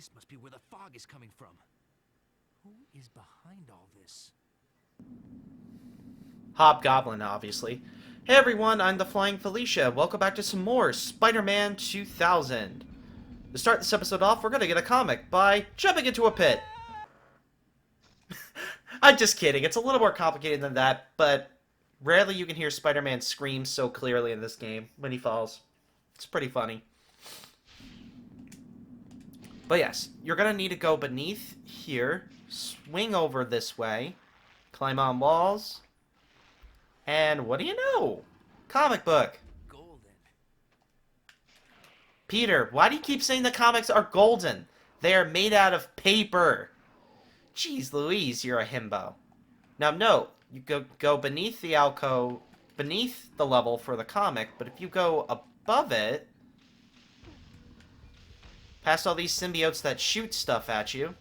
This must be where the fog is coming from. Who is behind all this? Hobgoblin, obviously. Hey everyone, I'm the Flying Felicia. Welcome back to some more Spider-Man 2000. To start this episode off, we're gonna get a comic by jumping into a pit. I'm just kidding. It's a little more complicated than that, but rarely you can hear Spider-Man scream so clearly in this game when he falls. It's pretty funny. But yes, you're gonna need to go beneath here, swing over this way, climb on walls, and what do you know? Comic book. Golden. Peter, why do you keep saying the comics are golden? They are made out of paper. Jeez Louise, you're a himbo. Now, no, you go beneath the alcove, beneath the level for the comic, but if you go above it, past all these symbiotes that shoot stuff at you,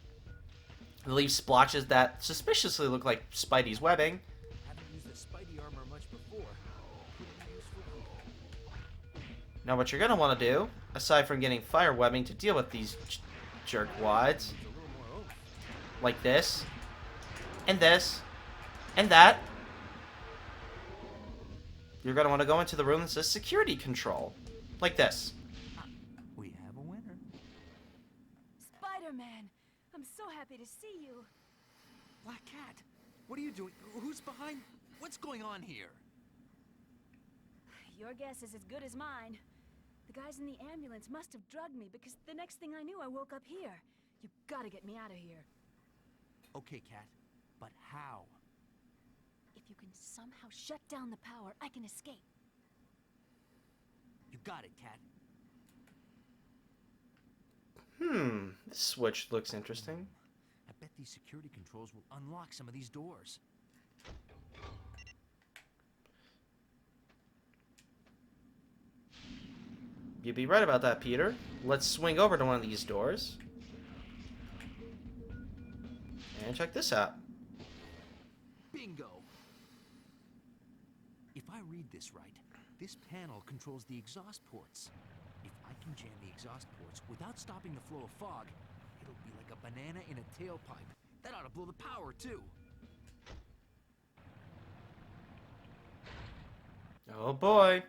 leave splotches that suspiciously look like Spidey's webbing. Haven't used the Spidey armor much before. Pretty useful. Now what you're going to want to do, aside from getting fire webbing to deal with these jerkwads, like this, and that, you're going to want to go into the room that says security control, like this. We have a winner. Spider-Man! I'm so happy to see you. Black Cat, what are you doing? Who's behind? What's going on here? Your guess is as good as mine. The guys in the ambulance must have drugged me because the next thing I knew I woke up here. You gotta get me out of here. Okay, Cat, but how? If you can somehow shut down the power, I can escape. You got it, Cat. This switch looks interesting. I bet these security controls will unlock some of these doors. You'd be right about that, Peter. Let's swing over to one of these doors. And check this out. Bingo! If I read this right, this panel controls the exhaust ports. If I can jam the exhaust ports without stopping the flow of fog, it'll be like a banana in a tailpipe. That ought to blow the power, too. Oh boy.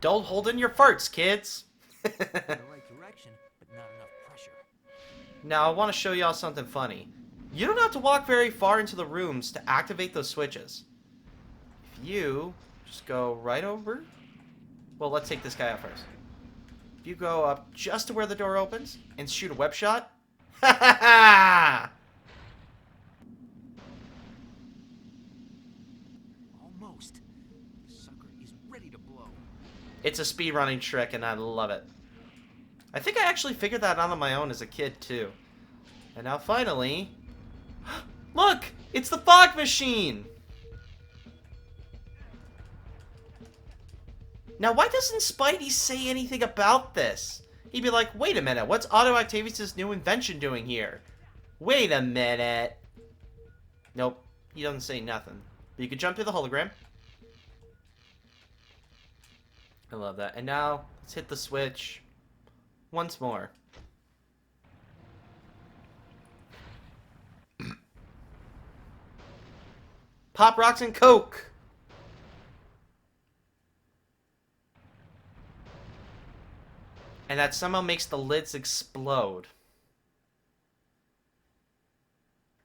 Don't hold in your farts, kids. In the right direction, but not enough pressure. Now, I want to show y'all something funny. You don't have to walk very far into the rooms to activate those switches. If you just go right over... Well, let's take this guy out first. If you go up just to where the door opens and shoot a web shot... Ha ha ha! Almost. The sucker is ready to blow. It's a speedrunning trick, and I love it. I think I actually figured that out on my own as a kid, too. And now, finally... Look! It's the fog machine! Now, why doesn't Spidey say anything about this? He'd be like, wait a minute, what's Otto Octavius' new invention doing here? Wait a minute. Nope, he doesn't say nothing. But you can jump through the hologram. I love that. And now, let's hit the switch once more. Pop rocks and Coke! And that somehow makes the lids explode.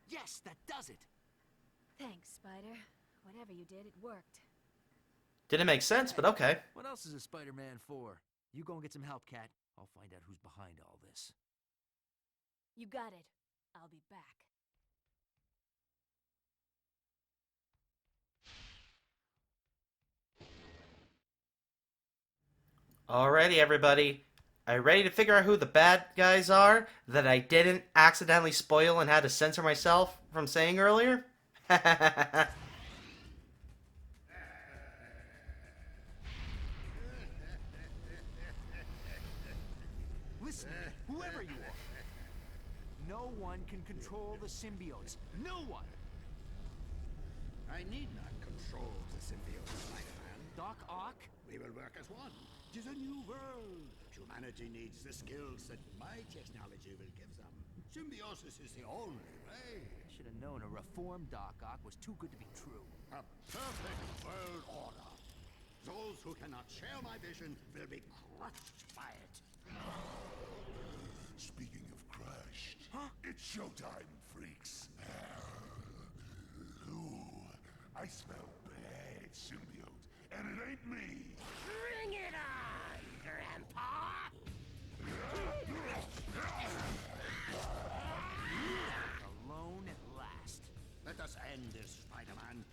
Yes, that does it. Thanks, Spider. Whatever you did, it worked. Didn't make sense, but okay. What else is a Spider-Man for? You go and get some help, Cat. I'll find out who's behind all this. You got it. I'll be back. Alrighty, everybody. Are you ready to figure out who the bad guys are that I didn't accidentally spoil and had to censor myself from saying earlier? Listen, whoever you are. No one can control the symbiotes. No one! I need not control the symbiote, Spider-Man. Doc Ock? We will work as one. 'Tis a new world, Humanity needs the skills that my technology will give them. Symbiosis is the only way. I should have known a reformed Doc Ock was too good to be true. A perfect world order. Those who cannot share my vision will be crushed by it. Speaking of crushed, it's showtime, freaks. Ooh, I smell bad symbiote, and it ain't me. Bring it on, Grandpa! Alone at last. Let us end this, Spider-Man.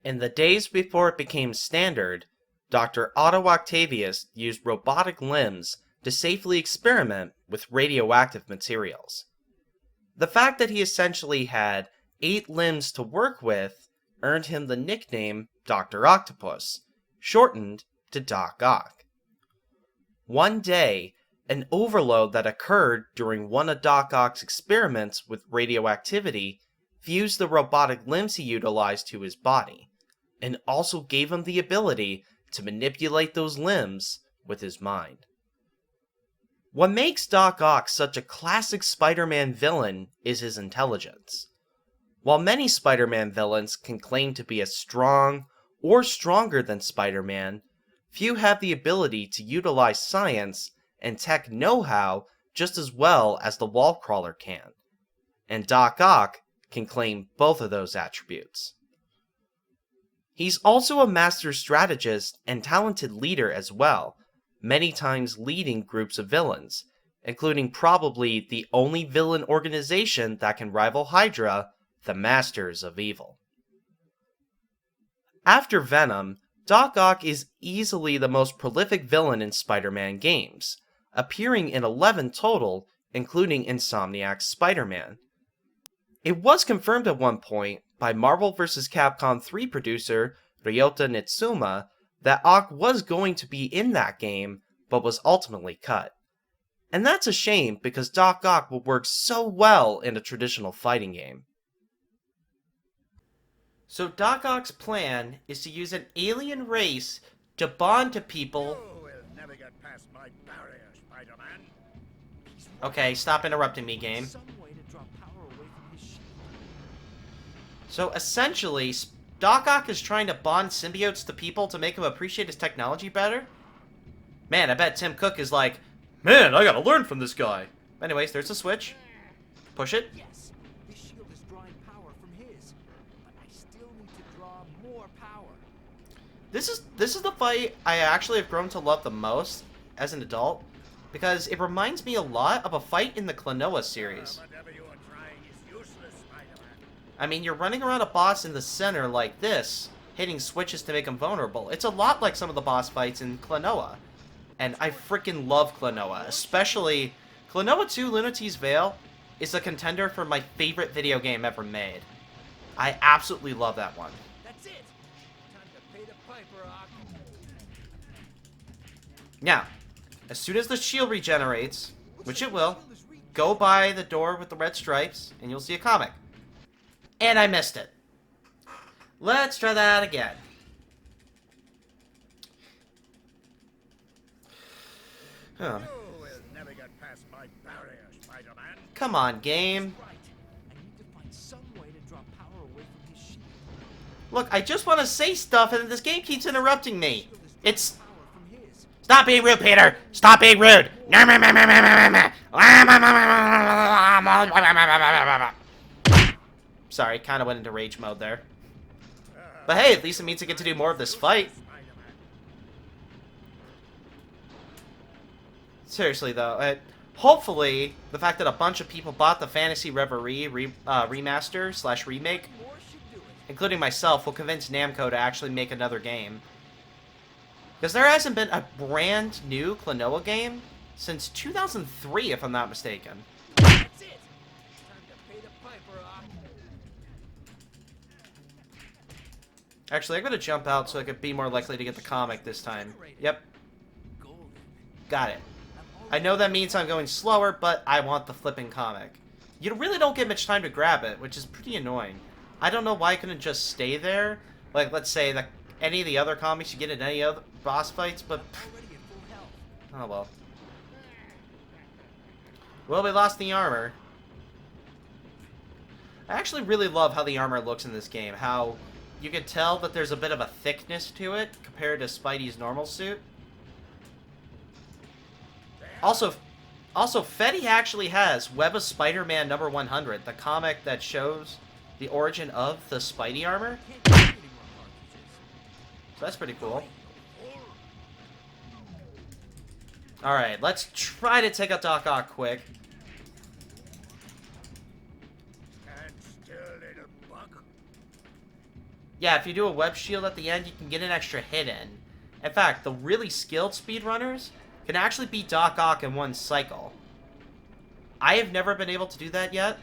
In the days before it became standard, Dr. Otto Octavius used robotic limbs to safely experiment with radioactive materials. The fact that he essentially had 8 limbs to work with earned him the nickname Dr. Octopus, shortened to Doc Ock. One day, an overload that occurred during one of Doc Ock's experiments with radioactivity fused the robotic limbs he utilized to his body, and also gave him the ability to manipulate those limbs with his mind. What makes Doc Ock such a classic Spider-Man villain is his intelligence. While many Spider-Man villains can claim to be as strong or stronger than Spider-Man, few have the ability to utilize science and tech know-how just as well as the Wallcrawler can, and Doc Ock can claim both of those attributes. He's also a master strategist and talented leader as well, many times leading groups of villains, including probably the only villain organization that can rival Hydra, the Masters of Evil. After Venom, Doc Ock is easily the most prolific villain in Spider-Man games, appearing in 11 total, including Insomniac's Spider-Man. It was confirmed at one point by Marvel vs. Capcom 3 producer Ryota Nitsuma that Ock was going to be in that game, but was ultimately cut. And that's a shame because Doc Ock will work so well in a traditional fighting game. So Doc Ock's plan is to use an alien race to bond to people. You will never get past my barrier, Spider-Man. Okay, stop interrupting me, game. Some way to draw power away from his shield. So essentially, Doc Ock is trying to bond symbiotes to people to make them appreciate his technology better? Man, I bet Tim Cook is like, man, I gotta learn from this guy. Anyways, there's the switch. Push it. Yes, this shield is drawing power from his, but I still need to draw more power. This is the fight I actually have grown to love the most as an adult, because it reminds me a lot of a fight in the Klonoa series. Whatever you are trying is useless, Spider-Man. I mean, you're running around a boss in the center like this, hitting switches to make him vulnerable. It's a lot like some of the boss fights in Klonoa. And I freaking love Klonoa, especially Klonoa 2 Lunatee's Veil is a contender for my favorite video game ever made. I absolutely love that one. That's it. Time to pay the piper, Ock. Now, as soon as the shield regenerates, which it will, go by the door with the red stripes, and you'll see a comic. And I missed it. Let's try that again. Huh. You will never get past my barrier, Spider-Man. Come on, game. Right. I need to find some way to draw power away from his shield. Look, I just want to say stuff, and this game keeps interrupting me. Shield is drawing It's... power from his. Stop being rude, Peter! Stop being rude! Sorry, kind of went into rage mode there. But hey, at least it means I get to do more of this fight. Seriously, though, hopefully, the fact that a bunch of people bought the Fantasy Reverie remaster / remake, More should do it. including myself, will convince Namco to actually make another game. Because there hasn't been a brand new Klonoa game since 2003, if I'm not mistaken. That's it. Time to pay the piper, Ock. Actually, I'm going to jump out so I could be more likely to get the comic this time. Yep, Golden. got it. I'm I know that means I'm going slower, but I want the flipping comic. You really don't get much time to grab it, which is pretty annoying. I don't know why I couldn't just stay there. Like, let's say that any of the other comics you get in any other boss fights, but... Already at full health. Oh well. Well, we lost the armor. I actually really love how the armor looks in this game. How you can tell that there's a bit of a thickness to it compared to Spidey's normal suit. Also, Fetty actually has Web of Spider-Man number 100, the comic that shows the origin of the Spidey armor. Can't get any more cartridges. So that's pretty cool. Alright, let's try to take out Doc Ock quick. Stand still, little bug. Yeah, if you do a web shield at the end, you can get an extra hit in. In fact, the really skilled speedrunners can actually beat Doc Ock in one cycle. I have never been able to do that yet,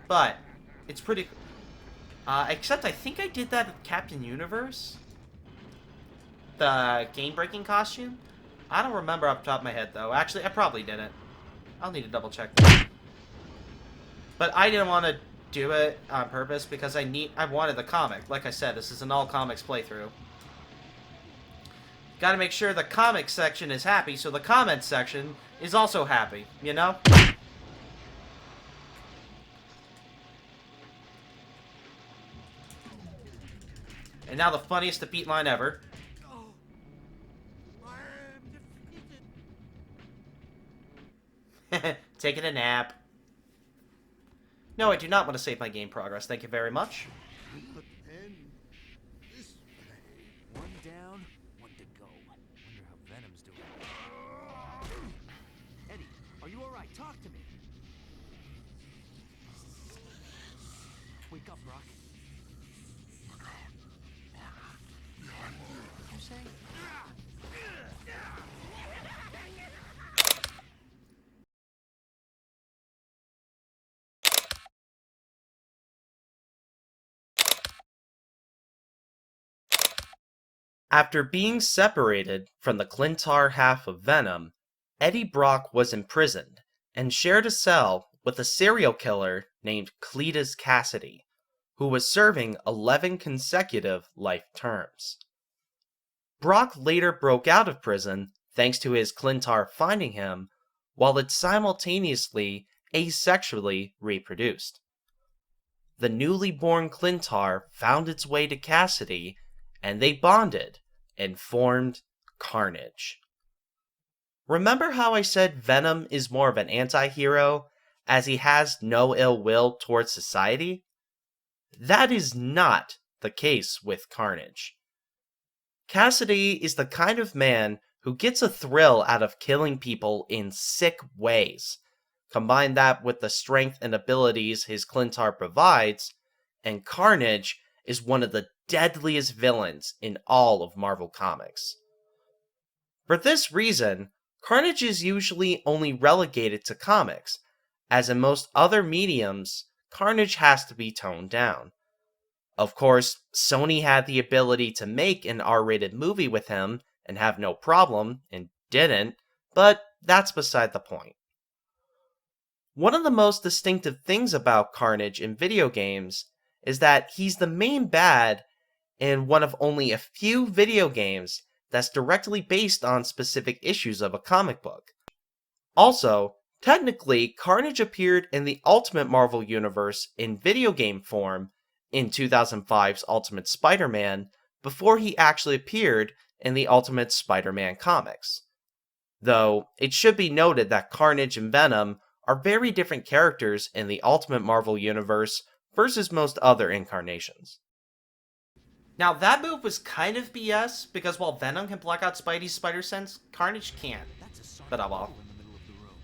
but it's pretty... except I think I did that with Captain Universe. The game-breaking costume. I don't remember off the top of my head, though. Actually, I probably didn't. I'll need to double-check that. But I didn't want to do it on purpose because I wanted the comic. Like I said, this is an all-comics playthrough. Gotta make sure the comic section is happy, so the comment section is also happy, you know? And now the funniest defeat line ever. I am defeated. Taking a nap. No, I do not want to save my game progress. Thank you very much. Cannot end this way. One down, one to go. Wonder how Venom's doing. Eddie, are you all right? Talk to me. Wake up, Brock. You say? After being separated from the Clintar half of Venom, Eddie Brock was imprisoned and shared a cell with a serial killer named Cletus Cassidy, who was serving 11 consecutive life terms. Brock later broke out of prison thanks to his Clintar finding him, while it simultaneously asexually reproduced. The newly born Clintar found its way to Cassidy, and they bonded and formed Carnage. Remember how I said Venom is more of an anti-hero, as he has no ill will towards society? That is not the case with Carnage. Cassidy is the kind of man who gets a thrill out of killing people in sick ways. Combine that with the strength and abilities his Clintar provides, and Carnage is one of the deadliest villains in all of Marvel Comics. For this reason, Carnage is usually only relegated to comics, as in most other mediums, Carnage has to be toned down. Of course, Sony had the ability to make an R-rated movie with him and have no problem, and didn't, but that's beside the point. One of the most distinctive things about Carnage in video games is that he's the main bad in one of only a few video games that's directly based on specific issues of a comic book. Also, technically, Carnage appeared in the Ultimate Marvel Universe in video game form in 2005's Ultimate Spider-Man before he actually appeared in the Ultimate Spider-Man comics. Though, it should be noted that Carnage and Venom are very different characters in the Ultimate Marvel Universe versus most other incarnations. Now, that move was kind of BS, because while Venom can block out Spidey's spider sense, Carnage can't. That's a sonic But oh well. bubble in the middle of the room.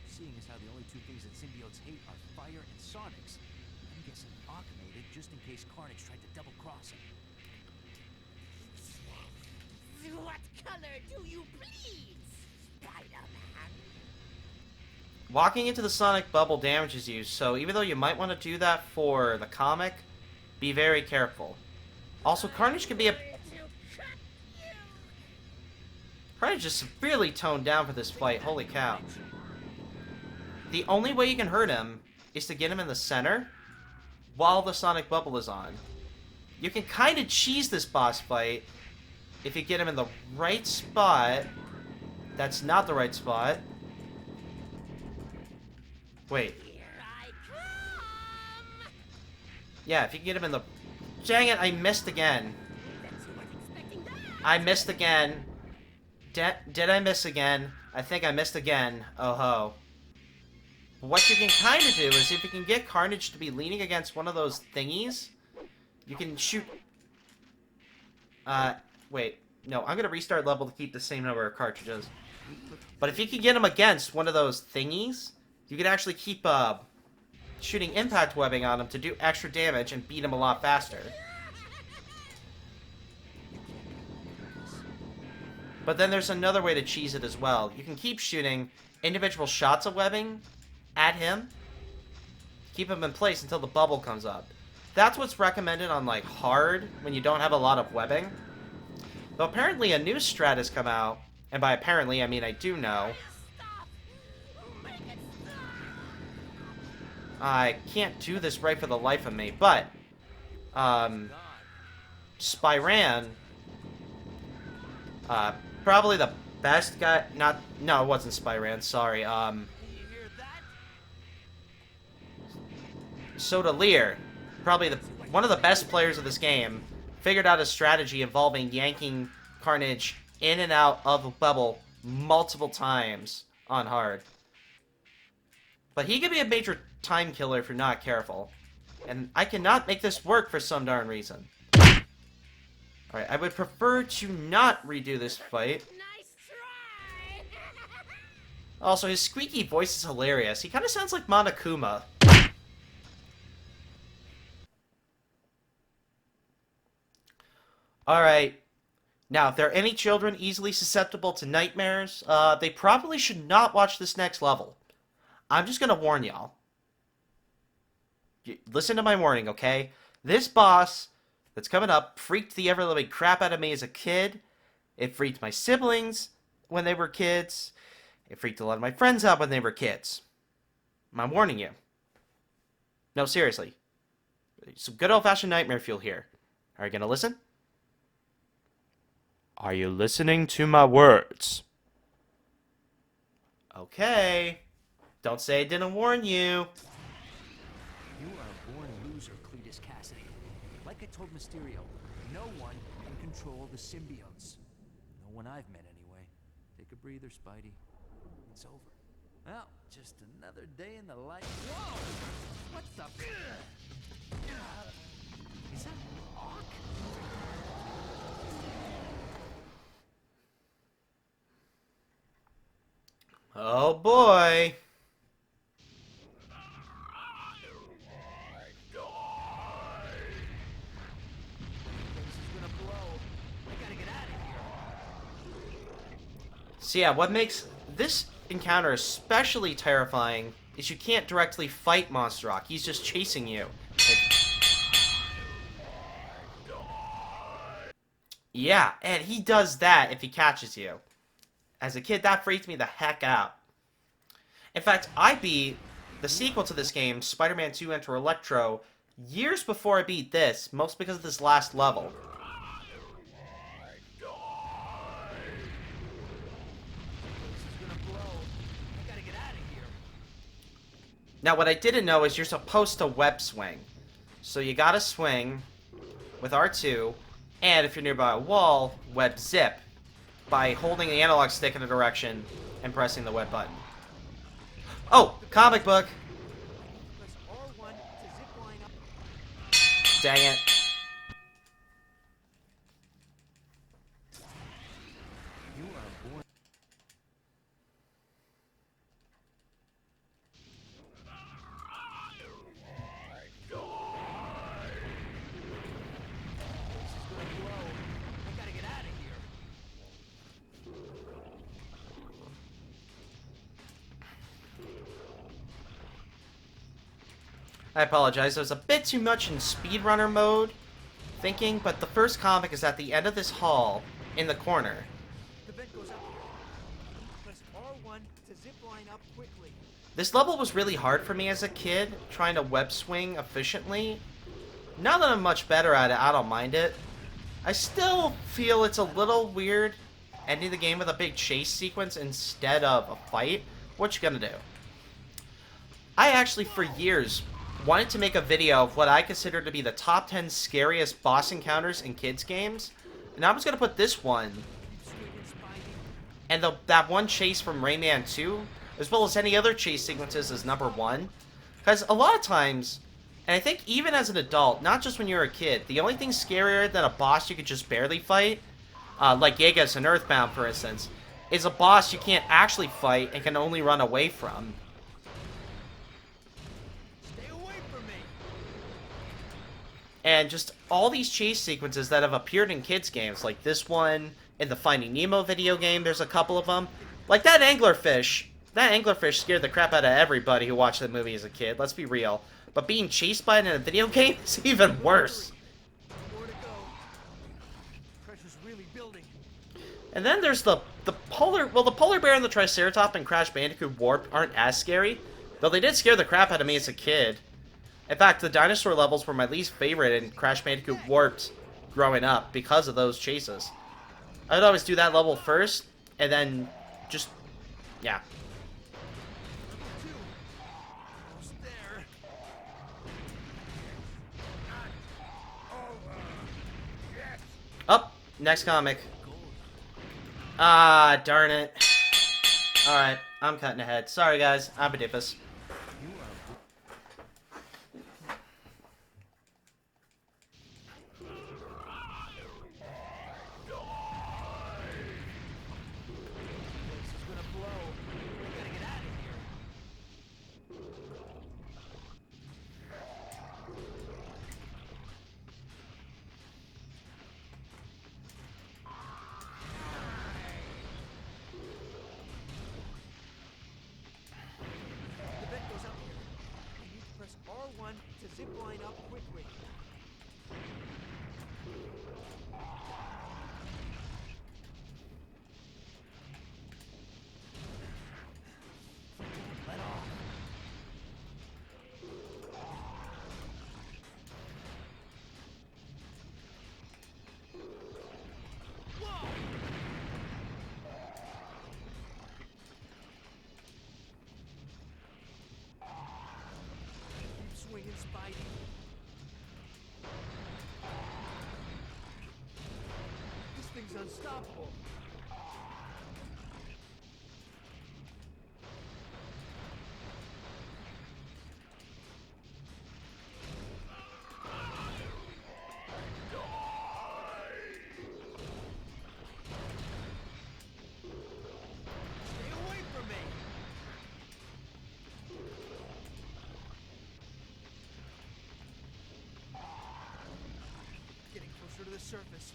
Seeing as how the only two things that symbiotes hate are fire and sonics, I'm guessing Ock made it just in case Carnage tried to double cross him. What color do you please, Spider-Man? Walking into the sonic bubble damages you, so even though you might want to do that for the comic, be very careful. Also, Carnage can be a... Carnage is severely toned down for this fight. Holy cow. The only way you can hurt him is to get him in the center while the Sonic Bubble is on. You can kind of cheese this boss fight if you get him in the right spot. That's not the right spot. Wait. Here I come! Yeah, if you can get him in the... Dang it, I missed again. Bet you weren't expecting that! I missed again. Did I miss again? I think I missed again. Oh ho. What you can kind of do is if you can get Carnage to be leaning against one of those thingies, you can shoot... wait. No, I'm going to restart level to keep the same number of cartridges. But if you can get him against one of those thingies, you can actually keep, shooting impact webbing on him to do extra damage and beat him a lot faster. But then there's another way to cheese it as well. You can keep shooting individual shots of webbing at him, keep him in place until the bubble comes up. That's what's recommended on, like, hard, when you don't have a lot of webbing. Though apparently a new strat has come out, and by apparently I mean I do know. Stop! Make it stop! I can't do this right for the life of me, but, Spyran, probably the best guy, no, it wasn't Spyran, sorry, You hear that? Sodalier, probably one of the best players of this game, figured out a strategy involving yanking Carnage in and out of a bubble multiple times on hard. But he can be a major time killer if you're not careful. And I cannot make this work for some darn reason. Alright, I would prefer to not redo this fight. Nice try! Also, his squeaky voice is hilarious. He kind of sounds like Monokuma. Alright. Now, if there are any children easily susceptible to nightmares, they probably should not watch this next level. I'm just gonna warn y'all. Listen to my warning, okay? This boss that's coming up freaked the ever-living crap out of me as a kid. It freaked my siblings when they were kids. It freaked a lot of my friends out when they were kids. I'm warning you. No, seriously. Some good old-fashioned nightmare fuel here. Are you gonna listen? Are you listening to my words? Okay. Don't say I didn't warn you. You are a born loser, Cletus Cassidy. Like I told Mysterio, no one can control the symbiotes. No one I've met, anyway. Take a breather, Spidey. It's over. Well, just another day in the life. Whoa! What the? Is that Hawk? Oh boy. So yeah, what makes this encounter especially terrifying is you can't directly fight Monster Rock. He's just chasing you. Yeah, and he does that if he catches you. As a kid, that freaked me the heck out. In fact, I beat the sequel to this game, Spider-Man 2 Enter Electro, years before I beat this, most because of this last level. Now, what I didn't know is you're supposed to web swing. So you gotta swing with R2, and if you're nearby a wall, web zip by holding the analog stick in a direction and pressing the web button. Oh, comic book! Dang it. You are born. I apologize, I was a bit too much in speedrunner mode thinking, but the first comic is at the end of this hall in the corner. The vent goes up here. line up quickly. This level was really hard for me as a kid, trying to web swing efficiently. Now that I'm much better at it, I don't mind it. I still feel it's a little weird ending the game with a big chase sequence instead of a fight. What you gonna do? I actually, for years, wanted to make a video of what I consider to be the top 10 scariest boss encounters in kids games. And I was gonna put this one, and that one chase from Rayman 2, as well as any other chase sequences, as number 1. Because a lot of times, and I think even as an adult, not just when you're a kid, the only thing scarier than a boss you could just barely fight, like Gigas in Earthbound, for instance, is a boss you can't actually fight and can only run away from. Stay away from me. And just all these chase sequences that have appeared in kids games, like this one, in the Finding Nemo video game, there's a couple of them. Like that anglerfish. That anglerfish scared the crap out of everybody who watched the movie as a kid, let's be real. But being chased by it in a video game is even worse. More to go. Pressure's really building. And then there's the polar bear and the Triceratop in Crash Bandicoot Warped aren't as scary, though they did scare the crap out of me as a kid. In fact, the dinosaur levels were my least favorite in Crash Bandicoot Warped growing up because of those chases. I would always do that level first, and then just, yeah. Almost there. Up, next comic. Ah, darn it. Alright, I'm cutting ahead. Sorry guys, I'm Adipus. The vent goes up here. I need to press R1 to zip line up quickly. Let off. Whoa! Keep swinging, Spidey. This thing's unstoppable. Stay away from me. Getting closer to the surface.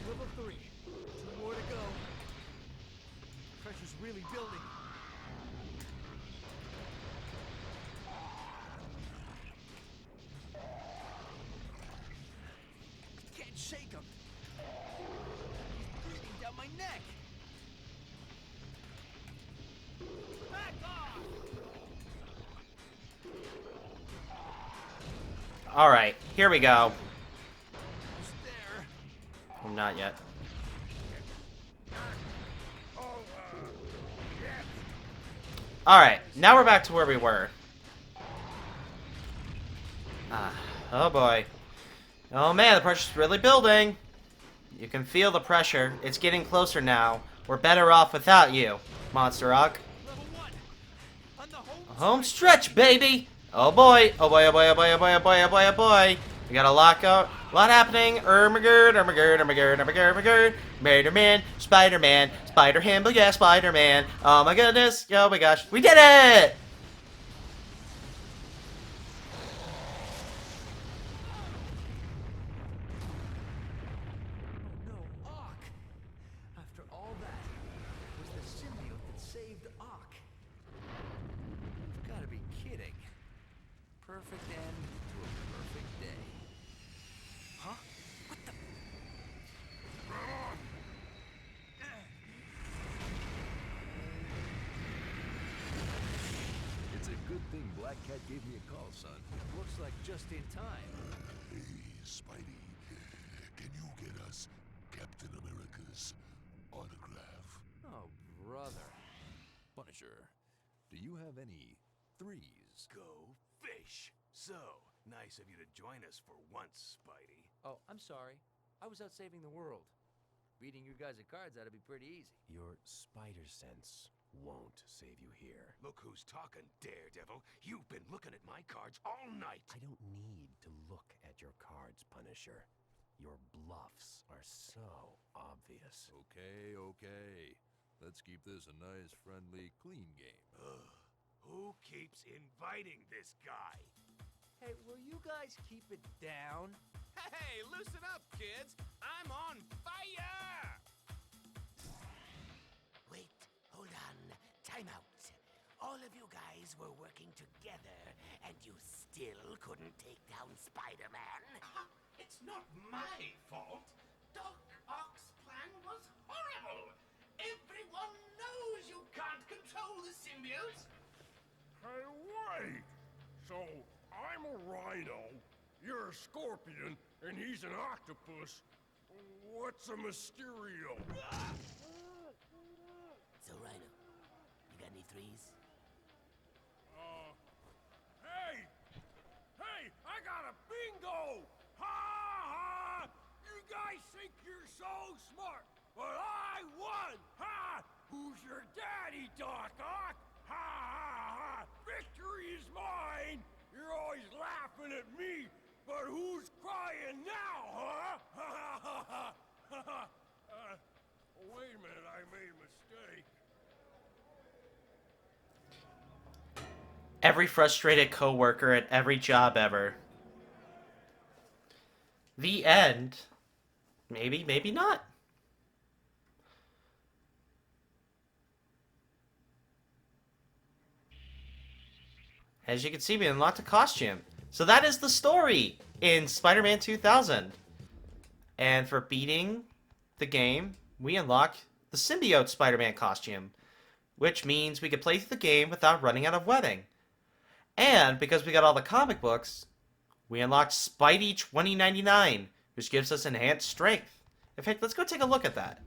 Level 3. 2 more to go. Pressure's really building. Can't shake him. He's breathing down my neck. Back off! Alright, here we go. Almost there. Oh, not yet. Alright, now we're back to where we were. Oh boy. Oh man, the pressure's really building. You can feel the pressure. It's getting closer now. We're better off without you, Monster Rock. Level 1. On the Home stretch, baby! Oh boy, oh boy, oh boy, oh boy, oh boy, oh boy, oh boy, oh boy. We got a lockout. A lot happening. Ermagerd, Spider-Man, Spider-Man, Spider-Ham, but yeah, Spider-Man. Oh my goodness, oh my gosh, we did it! Oh no, Ock! After all that, it was the symbiote that saved Ock. You've gotta be kidding. Perfect end to a perfect day. Huh? What the? thing Black Cat gave me a call, son. Looks like just in time. Hey, Spidey, can you get us Captain America's autograph? Oh, brother. Punisher, do you have any threes? Go fish. So, nice of you to join us for once, Spidey. Oh, I'm sorry. I was out saving the world. Beating you guys at cards ought to be pretty easy. Your spider sense won't save you here. Look who's talking, Daredevil. You've been looking at my cards all night. I don't need to look at your cards, Punisher. Your bluffs are so obvious. Okay, okay. Let's keep this a nice, friendly, clean game. Ugh. Who keeps inviting this guy? Hey, will you guys keep it down? Hey, loosen up, kids! I'm on fire! Wait, hold on. Time out. All of you guys were working together, and you still couldn't take down Spider-Man? It's not my fault. Doc Ock's plan was horrible. Everyone knows you can't control the symbiotes. Hey, wait! So, I'm a rhino, you're a scorpion, and he's an octopus. What's a Mysterio? So, Rhino, you got any threes? Hey! Hey, I got a bingo! Ha ha! You guys think you're so smart, but I won! Ha! Who's your daddy, Doc Ock? Ha ha ha! Victory is mine! You're always laughing at me, but who's crying now, huh? Ha ha ha ha ha! Wait a minute, I made a mistake. Every frustrated coworker at every job ever. The end. Maybe, maybe not. As you can see, we unlocked a costume. So that is the story in Spider-Man 2000. And for beating the game, we unlock the symbiote Spider-Man costume, which means we could play through the game without running out of webbing. And because we got all the comic books, we unlocked Spidey 2099, which gives us enhanced strength. In fact, let's go take a look at that.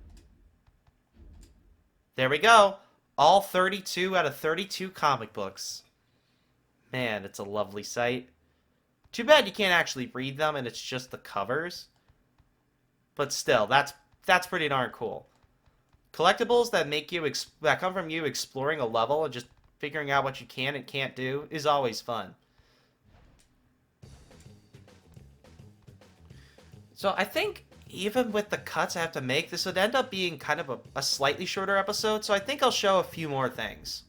There we go. All 32 out of 32 comic books. Man, it's a lovely sight. Too bad you can't actually read them and it's just the covers. But still, that's pretty darn cool. Collectibles that make you that come from you exploring a level and just figuring out what you can and can't do is always fun. So I think even with the cuts I have to make, this would end up being kind of a slightly shorter episode, so I think I'll show a few more things.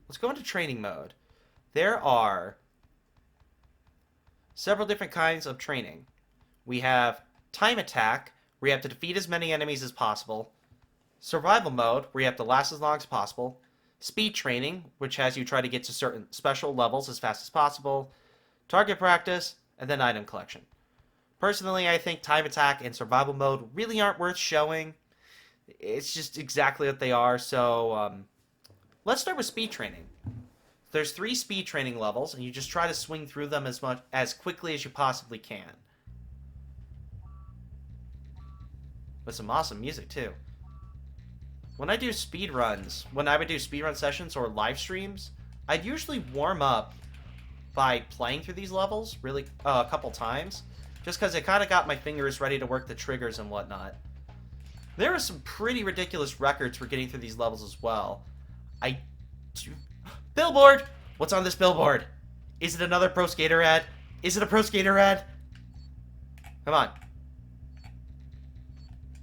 Let's go into training mode. There are several different kinds of training. We have time attack, where you have to defeat as many enemies as possible. Survival mode, where you have to last as long as possible. Speed training, which has you try to get to certain special levels as fast as possible. Target practice, and then item collection. Personally, I think time attack and survival mode really aren't worth showing. It's just exactly what they are, so let's start with speed training. There's 3 speed training levels, and you just try to swing through them as quickly as you possibly can. With some awesome music, too. When I do speed runs, when I would do speedrun sessions or live streams, I'd usually warm up by playing through these levels really a couple times, just because it kind of got my fingers ready to work the triggers and whatnot. There are some pretty ridiculous records for getting through these levels as well. Billboard! What's on this billboard? Is it another Pro Skater ad? Is it a Pro Skater ad? Come on.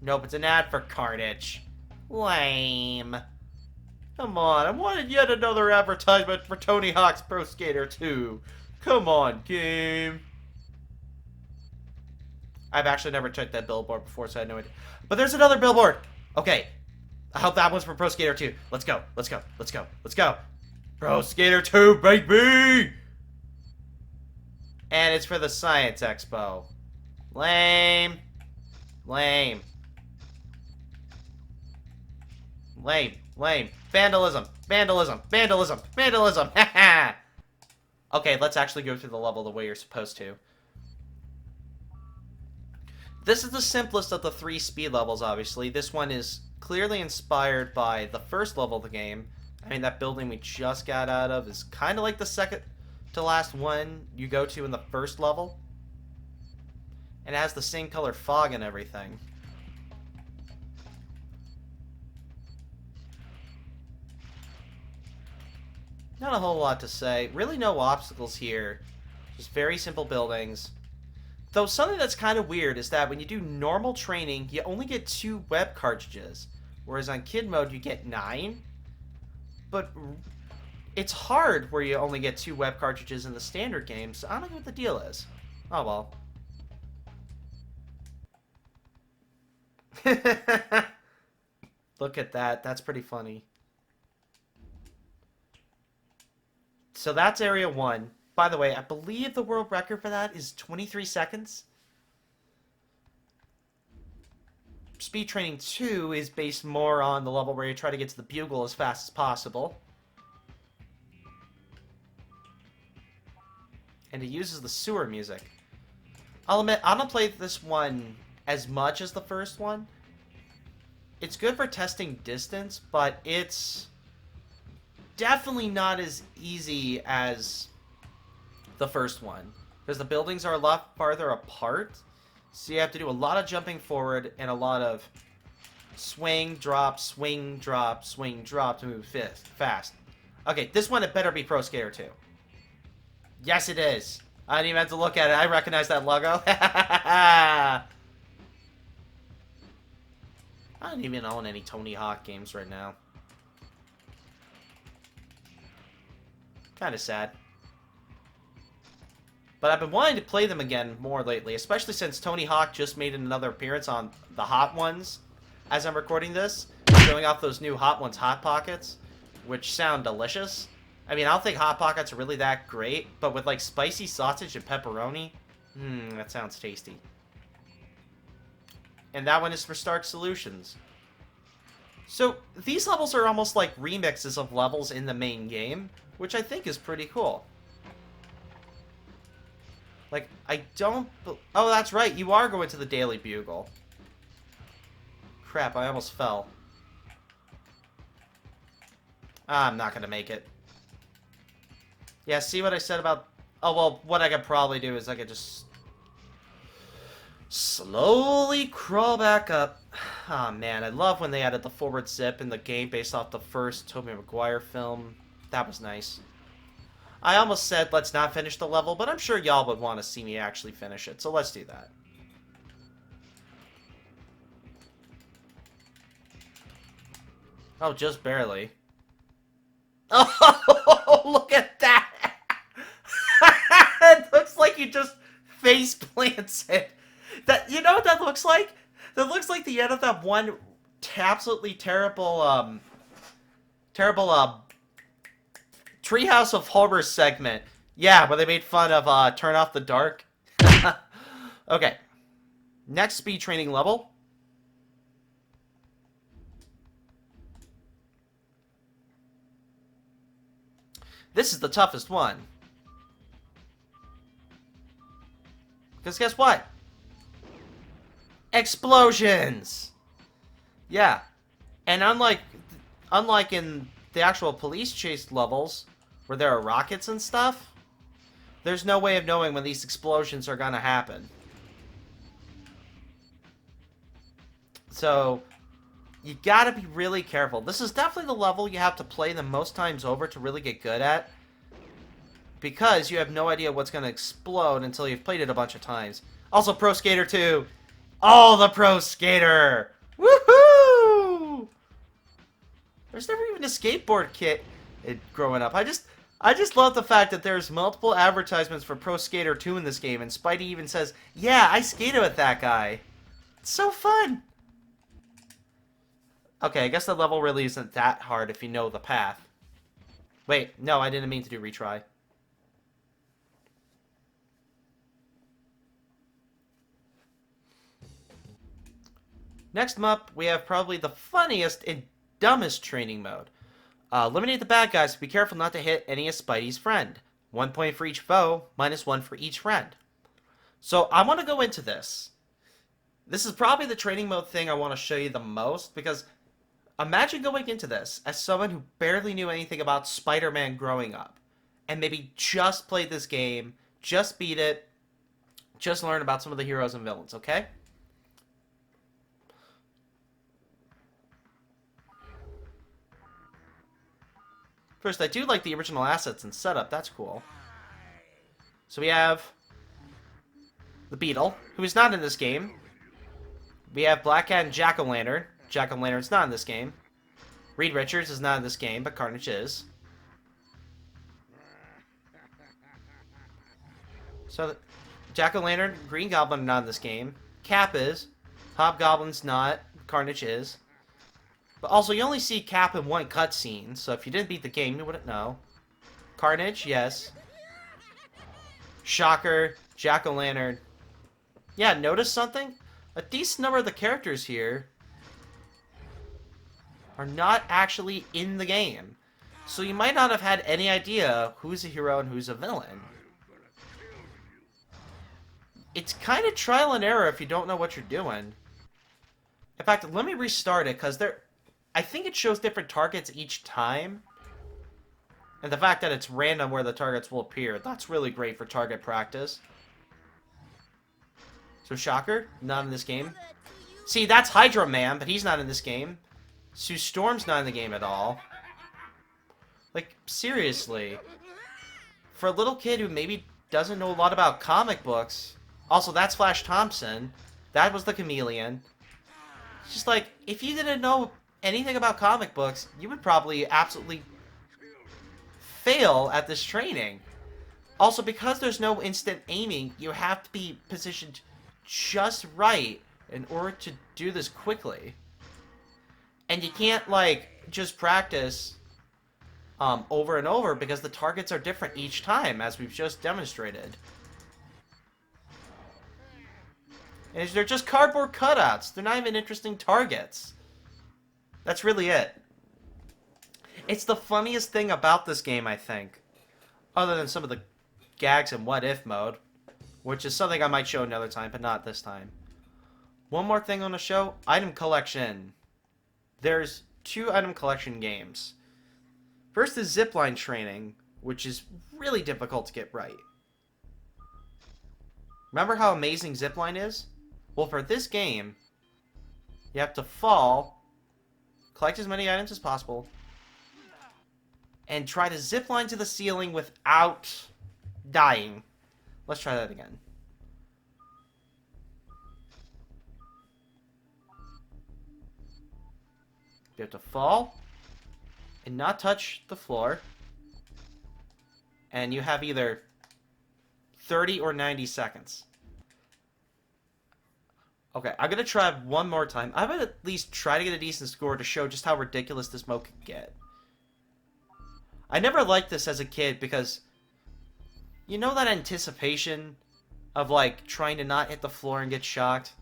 Nope, it's an ad for Carnage. Lame. Come on, I wanted yet another advertisement for Tony Hawk's Pro Skater 2. Come on, game. I've actually never checked that billboard before, so I had no idea. But there's another billboard! Okay. I hope that one's for Pro Skater 2. Let's go, let's go, let's go, let's go. Pro Skater 2, baby! And it's for the Science Expo. Lame. Lame. Lame. Lame. Vandalism. Vandalism. Vandalism. Vandalism. Haha. Okay, let's actually go through the level the way you're supposed to. This is the simplest of the 3 speed levels, obviously. This one is clearly inspired by the first level of the game. I mean, that building we just got out of is kind of like the second to last one you go to in the first level. And it has the same color fog and everything. Not a whole lot to say. Really no obstacles here. Just very simple buildings. Though something that's kind of weird is that when you do normal training, you only get 2 web cartridges. Whereas on kid mode, you get 9. But it's hard where you only get 2 web cartridges in the standard game, so I don't know what the deal is. Oh well. Look at that. That's pretty funny. So that's Area 1. By the way, I believe the world record for that is 23 seconds. Speed Training 2 is based more on the level where you try to get to the bugle as fast as possible. And it uses the sewer music. I'll admit, I don't play this one as much as the first one. It's good for testing distance, but it's definitely not as easy as the first one, because the buildings are a lot farther apart, so you have to do a lot of jumping forward and a lot of swing, drop, swing, drop, swing, drop to move fast. Okay, this one, it better be Pro Skater 2. Yes, it is. I didn't even have to look at it. I recognize that logo. I don't even own any Tony Hawk games right now. Kind of sad. But I've been wanting to play them again more lately, especially since Tony Hawk just made another appearance on the Hot Ones as I'm recording this, showing off those new Hot Ones Hot Pockets, which sound delicious. I mean, I don't think Hot Pockets are really that great, but with like spicy sausage and pepperoni, that sounds tasty. And that one is for Stark Solutions. So these levels are almost like remixes of levels in the main game, which I think is pretty cool. Like, I don't... Oh, that's right. You are going to the Daily Bugle. Crap, I almost fell. I'm not going to make it. Yeah, see what I said about... Oh, well, what I could probably do is I could just slowly crawl back up. Oh, man, I love when they added the forward zip in the game based off the first Tobey Maguire film. That was nice. I almost said let's not finish the level, but I'm sure y'all would want to see me actually finish it, so let's do that. Oh, just barely. Oh, look at that! It looks like you just face plants it. That, you know what that looks like? That looks like the end of that one absolutely terrible, Treehouse of Horror segment. Yeah, where they made fun of Turn Off the Dark. Okay. Next speed training level. This is the toughest one. Because guess what? Explosions! Yeah. And unlike in the actual police chase levels, where there are rockets and stuff, there's no way of knowing when these explosions are gonna happen. So, you gotta be really careful. This is definitely the level you have to play the most times over to really get good at, because you have no idea what's gonna explode until you've played it a bunch of times. Also, Pro Skater 2! Oh, the Pro Skater! Woohoo! There's never even a skateboard kit growing up. I just love the fact that there's multiple advertisements for Pro Skater 2 in this game, and Spidey even says, yeah, I skated with that guy. It's so fun! Okay, I guess the level really isn't that hard if you know the path. Wait, no, I didn't mean to do retry. Next up, we have probably the funniest and dumbest training mode. Eliminate the bad guys, but be careful not to hit any of Spidey's friend. 1 point for each foe, -1 for each friend. So I want to go into this. This is probably the training mode thing I want to show you the most, because imagine going into this as someone who barely knew anything about Spider-Man growing up, and maybe just played this game, just beat it, just learned about some of the heroes and villains, okay? First, I do like the original assets and setup. That's cool. So we have the Beetle, who is not in this game. We have Black Cat and Jack-O-Lantern. Jack-O-Lantern's not in this game. Reed Richards is not in this game, but Carnage is. So, Jack-O-Lantern, Green Goblin are not in this game. Cap is. Hobgoblin's not. Carnage is. But also, you only see Cap in one cutscene, so if you didn't beat the game, you wouldn't know. Carnage, yes. Shocker, Jack-O-Lantern. Yeah, notice something? A decent number of the characters here are not actually in the game. So you might not have had any idea who's a hero and who's a villain. It's kind of trial and error if you don't know what you're doing. In fact, let me restart it, because I think it shows different targets each time. And the fact that it's random where the targets will appear, that's really great for target practice. So Shocker, not in this game. See, that's Hydro Man, but he's not in this game. Sue Storm's not in the game at all. Like, seriously. For a little kid who maybe doesn't know a lot about comic books... Also, that's Flash Thompson. That was the Chameleon. It's just like, if you didn't know anything about comic books, you would probably absolutely fail at this training. Also, because there's no instant aiming, you have to be positioned just right in order to do this quickly. And you can't, like, just practice over and over, because the targets are different each time, as we've just demonstrated. And they're just cardboard cutouts. They're not even interesting targets. That's really it. It's the funniest thing about this game, I think. Other than some of the gags in What If mode. Which is something I might show another time, but not this time. One more thing on the show. Item collection. There's 2 item collection games. First is Zipline Training, which is really difficult to get right. Remember how amazing Zipline is? Well, for this game, you have to fall, collect as many items as possible, and try to zipline to the ceiling without dying. Let's try that again. You have to fall and not touch the floor. And you have either 30 or 90 seconds. Okay, I'm going to try one more time. I'm going to at least try to get a decent score to show just how ridiculous this mode could get. I never liked this as a kid because... You know that anticipation of, like, trying to not hit the floor and get shocked?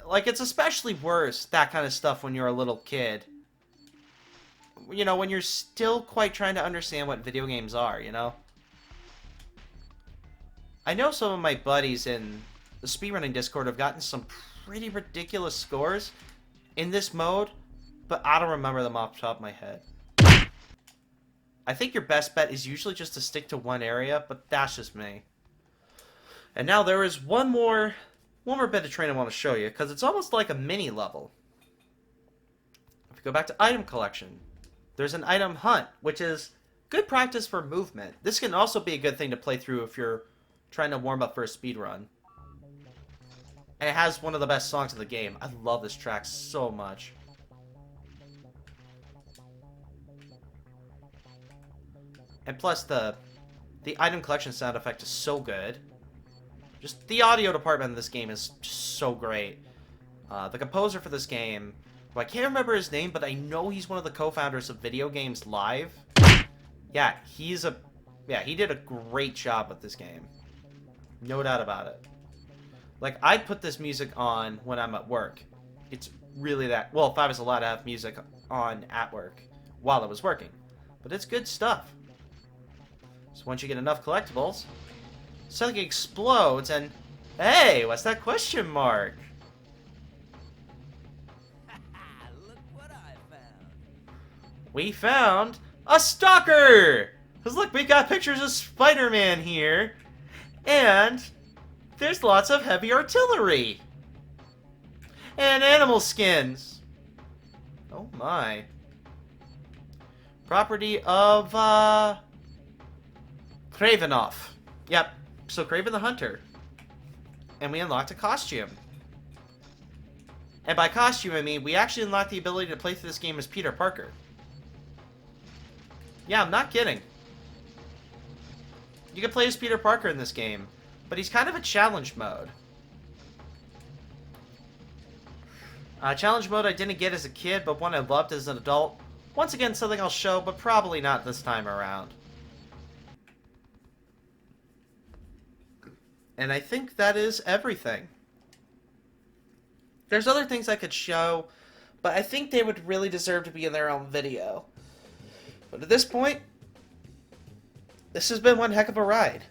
Like, it's especially worse, that kind of stuff, when you're a little kid. You know, when you're still quite trying to understand what video games are, you know? I know some of my buddies in the speedrunning Discord have gotten some pretty ridiculous scores in this mode, but I don't remember them off the top of my head. I think your best bet is usually just to stick to one area, but that's just me. And now there is one more bit of training I want to show you, because it's almost like a mini level. If you go back to item collection, there's an item hunt, which is good practice for movement. This can also be a good thing to play through if you're trying to warm up for a speed run. And it has one of the best songs of the game. I love this track so much. And plus the item collection sound effect is so good. Just the audio department in this game is just so great. The composer for this game, well, I can't remember his name, but I know he's one of the co-founders of Video Games Live. Yeah, he did a great job with this game. No doubt about it. Like, I put this music on when I'm at work. it's really that... Well, if I was allowed to have music on at work while I was working. But it's good stuff. So once you get enough collectibles, something explodes and... Hey, what's that question mark? Look what I found. We found a stalker! Because look, we got pictures of Spider-Man here. And there's lots of heavy artillery. And animal skins. Oh my. Property of, Kravinoff. Yep, so Kraven the Hunter. And we unlocked a costume. And by costume, I mean we actually unlocked the ability to play through this game as Peter Parker. Yeah, I'm not kidding. You can play as Peter Parker in this game, but he's kind of a challenge mode. Challenge mode I didn't get as a kid, but one I loved as an adult. Once again, something I'll show, but probably not this time around. And I think that is everything. There's other things I could show, but I think they would really deserve to be in their own video. But at this point, this has been one heck of a ride.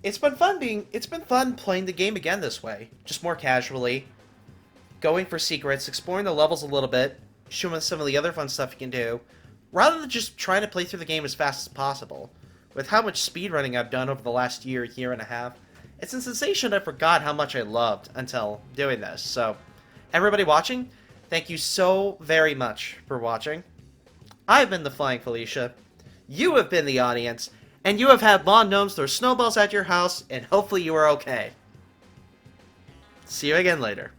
It's been fun playing the game again this way, just more casually. Going for secrets, exploring the levels a little bit, showing some of the other fun stuff you can do, rather than just trying to play through the game as fast as possible. With how much speedrunning I've done over the last year and a half, it's a sensation I forgot how much I loved until doing this. So, everybody watching, thank you so very much for watching. I've been the Flying Felicia, you have been the audience, and you have had lawn gnomes throw snowballs at your house, and hopefully you are okay. See you again later.